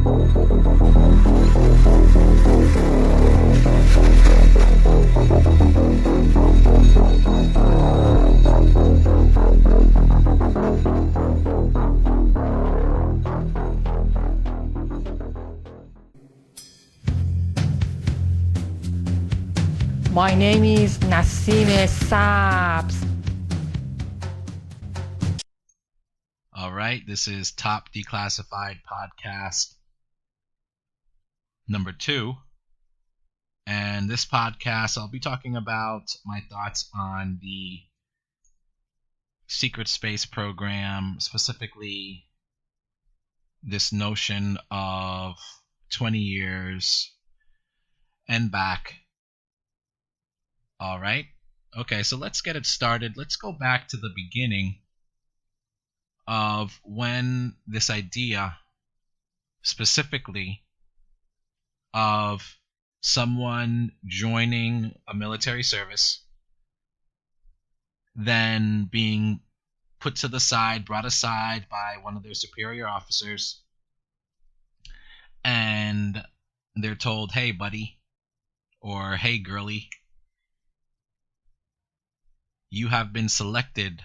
My name is Nassim Sabs. All right, this is Top Declassified Podcast number 2. And this podcast, I'll be talking about my thoughts on the secret space program, specifically this notion of 20 years and back. All right. Okay, so let's get it started. Let's go back to the beginning of when this idea, specifically of someone joining a military service, then being put to the side, brought aside by one of their superior officers, and they're told, hey, buddy, or hey, girlie, you have been selected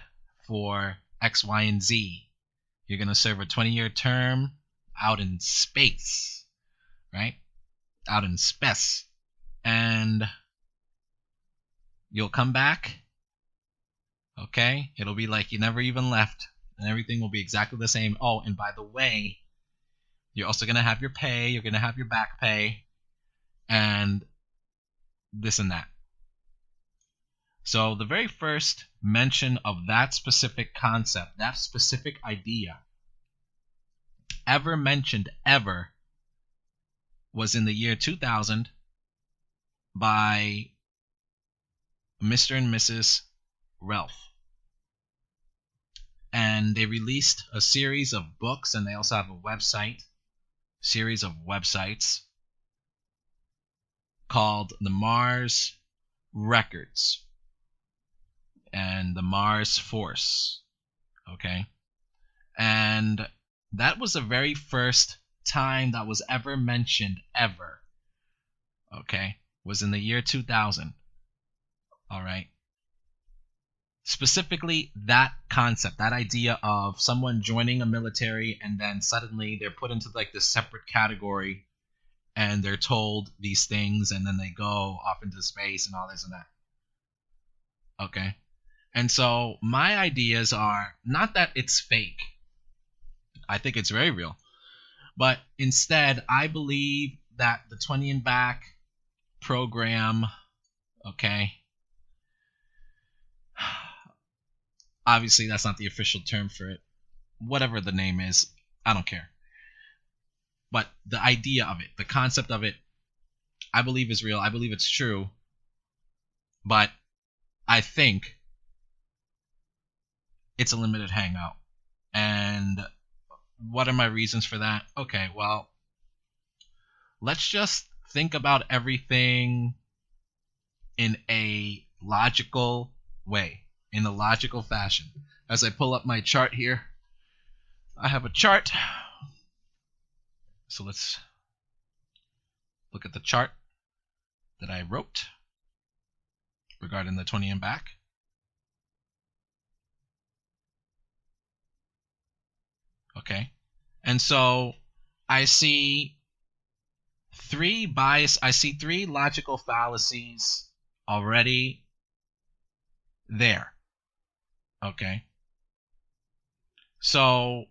for X, Y, and Z. You're going to serve a 20-year term out in space, right? Out in space. And you'll come back, okay? It'll be like you never even left, and everything will be exactly the same. Oh, and by the way, you're also going to have your pay, you're going to have your back pay, and this and that. So the very first mention of that specific concept, that specific idea, ever mentioned ever, was in the year 2000 by Mr. and Mrs. Ralph. And they released a series of books, and they also have a series of websites called the Mars Records and the Mars Force. Okay? And that was the very first time that was ever mentioned, ever. Okay? Was in the year 2000. All right? Specifically, that concept, that idea of someone joining a military and then suddenly they're put into like this separate category and they're told these things and then they go off into space and all this and that. Okay? And so my ideas are not that it's fake. I think it's very real. But instead, I believe that the 20 and back program, okay, obviously that's not the official term for it. Whatever the name is, I don't care. But the idea of it, the concept of it, I believe is real. I believe it's true. But I think it's a limited hangout. And what are my reasons for that? Okay, well, let's just think about everything in a logical way, in a logical fashion. As I pull up my chart here, I have a chart. So let's look at the chart that I wrote regarding the 20 and back. Okay. And so I see three logical fallacies already there. Okay. So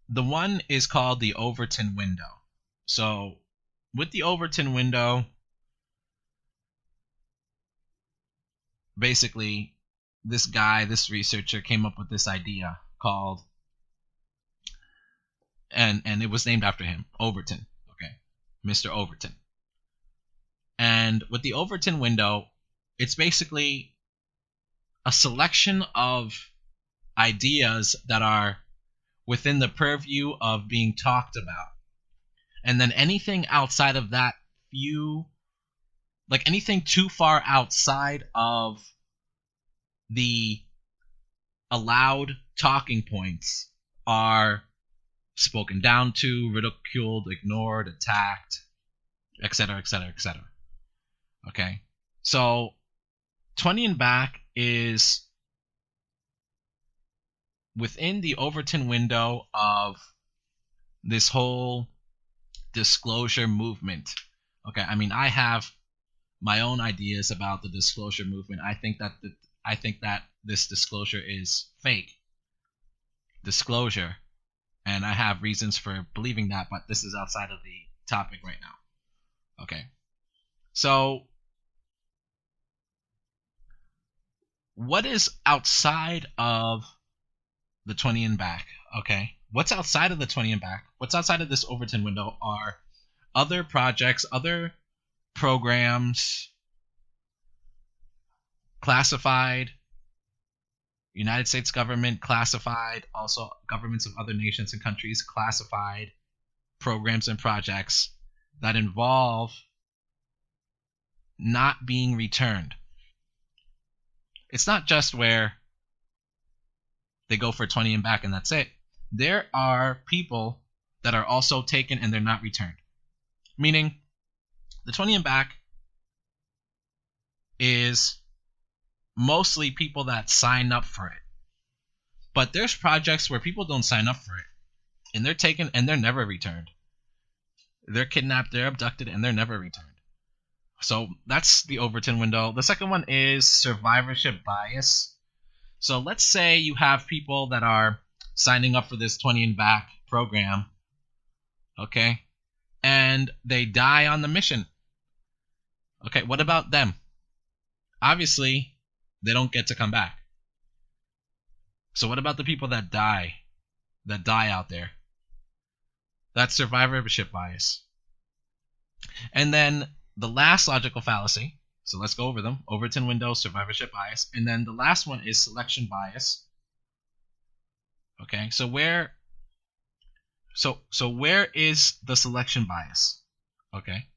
the one is called the Overton window. So with the Overton window, basically this researcher came up with this idea called, and it was named after him, Overton. Okay, Mr. Overton. And with the Overton window, it's basically a selection of ideas that are within the purview of being talked about. And then anything outside of that few, like anything too far outside of the allowed talking points, are spoken down to, ridiculed, ignored, attacked, etc., etc., etc. Okay, so 20 and back is within the Overton window of this whole disclosure movement. Okay, I mean, I have my own ideas about the disclosure movement. I think that this disclosure is fake disclosure, and I have reasons for believing that, but this is outside of the topic right now. Okay, so what is outside of the 20 and back? Okay, what's outside of the 20 and back? What's outside of this Overton window are other projects, other programs, classified, United States government classified, also governments of other nations and countries classified programs and projects that involve not being returned. It's not just where they go for 20 and back and that's it. There are people that are also taken and they're not returned. Meaning, the 20 and back is mostly people that sign up for it. But there's projects where people don't sign up for it, and they're taken and they're never returned. They're kidnapped, they're abducted, and they're never returned. So that's the Overton window. The second one is survivorship bias. So let's say you have people that are signing up for this 20 and back program, okay, and they die on the mission. Okay, what about them? Obviously, they don't get to come back. So what about the people that die out there? That's survivorship bias. And then the last logical fallacy, so let's go over them. Overton window, survivorship bias. And then the last one is selection bias. Okay, so where is the selection bias? Okay.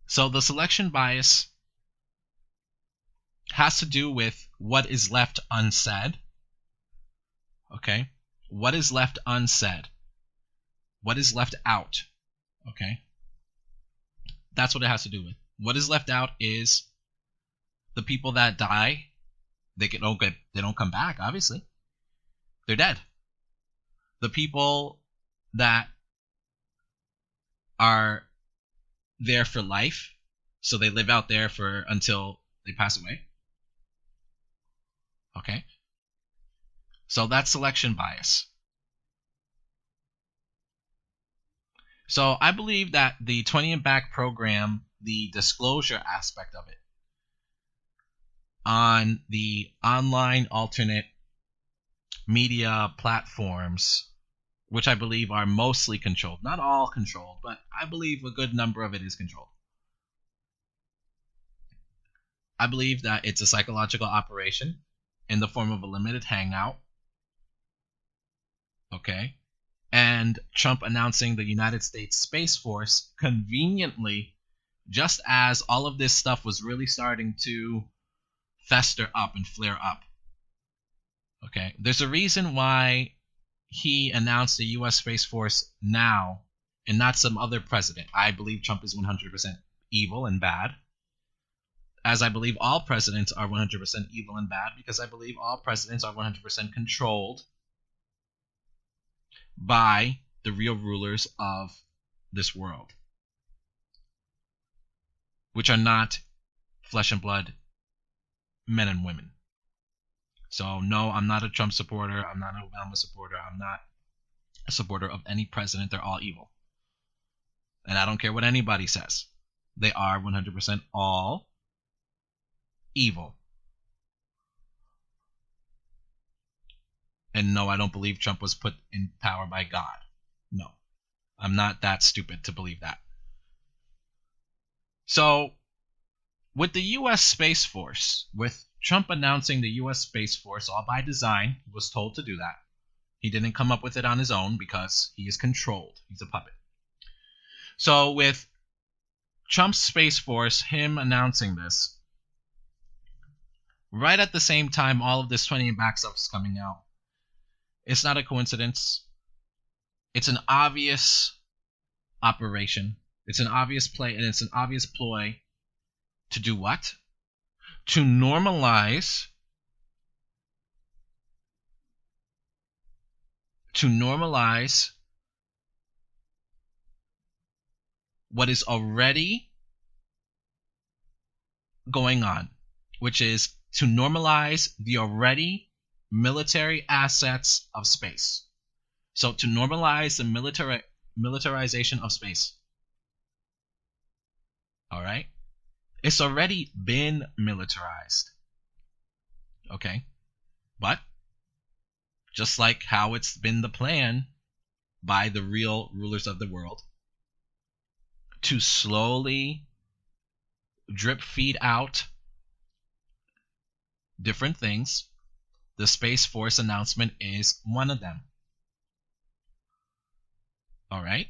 So the selection bias has to do with what is left unsaid. Okay? What is left unsaid? What is left out? Okay? That's what it has to do with. What is left out is the people that die, they don't come back, obviously. They're dead. The people that are there for life, so they live out there until they pass away. Okay? So that's selection bias. So I believe that the 20 and back program, the disclosure aspect of it, on the online alternate media platforms, which I believe are mostly controlled, not all controlled, but I believe a good number of it is controlled. I believe that it's a psychological operation in the form of a limited hangout. Okay? And Trump announcing the United States Space Force conveniently, just as all of this stuff was really starting to fester up and flare up. Okay? There's a reason why he announced the U.S. Space Force now and not some other president. I believe Trump is 100% evil and bad, as I believe all presidents are 100% evil and bad, because I believe all presidents are 100% controlled by the real rulers of this world, which are not flesh and blood men and women. So no, I'm not a Trump supporter. I'm not an Obama supporter. I'm not a supporter of any president. They're all evil. And I don't care what anybody says. They are 100% all evil. And no, I don't believe Trump was put in power by God. No, I'm not that stupid to believe that. So, with the U.S. Space Force, with Trump announcing the U.S. Space Force, all by design, he was told to do that. He didn't come up with it on his own because he is controlled. He's a puppet. So, with Trump's Space Force, him announcing this, right at the same time all of this 20 and back stuff is coming out, It's not a coincidence. It's an obvious operation. It's an obvious play, and it's an obvious ploy to do what? To normalize what is already going on, which is to normalize the already military assets of space. So to normalize the militarization of space. All right? It's already been militarized. Okay? But just like how it's been the plan by the real rulers of the world to slowly drip feed out different things, the Space Force announcement is one of them. All right?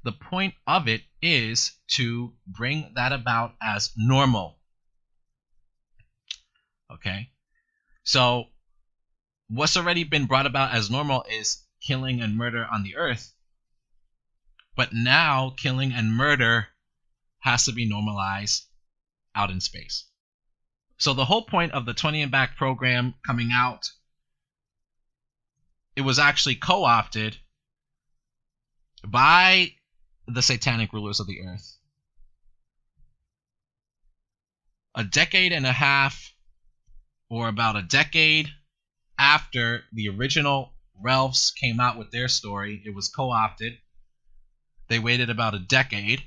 The point of it is to bring that about as normal. Okay? So what's already been brought about as normal is killing and murder on the earth. But now killing and murder has to be normalized out in space. So the whole point of the 20 and Back program coming out, it was actually co-opted by the satanic rulers of the earth. A decade and a half, or about a decade after the original Ralphs came out with their story, it was co-opted. They waited about a decade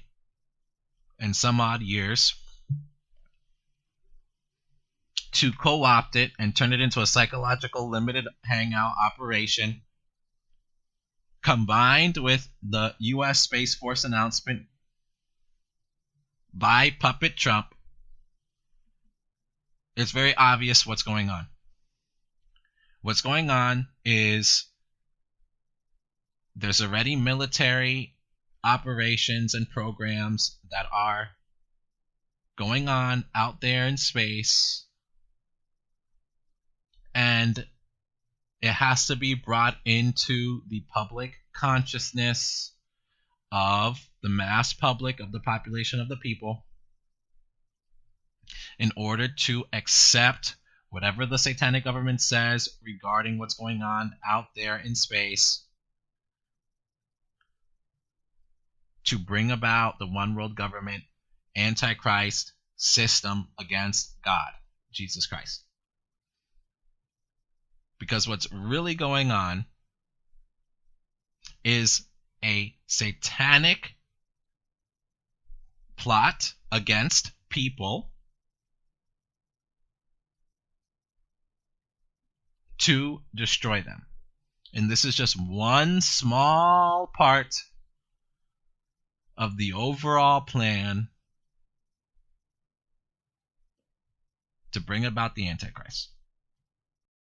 and some odd years to co-opt it and turn it into a psychological limited hangout operation, combined with the U.S. Space Force announcement by Puppet Trump. It's very obvious what's going on. What's going on is there's already military operations and programs that are going on out there in space, and it has to be brought into the public consciousness of the mass public, of the population of the people, in order to accept whatever the satanic government says regarding what's going on out there in space, to bring about the one world government, antichrist system against God, Jesus Christ. Because what's really going on is a satanic plot against people to destroy them. And this is just one small part of the overall plan to bring about the Antichrist.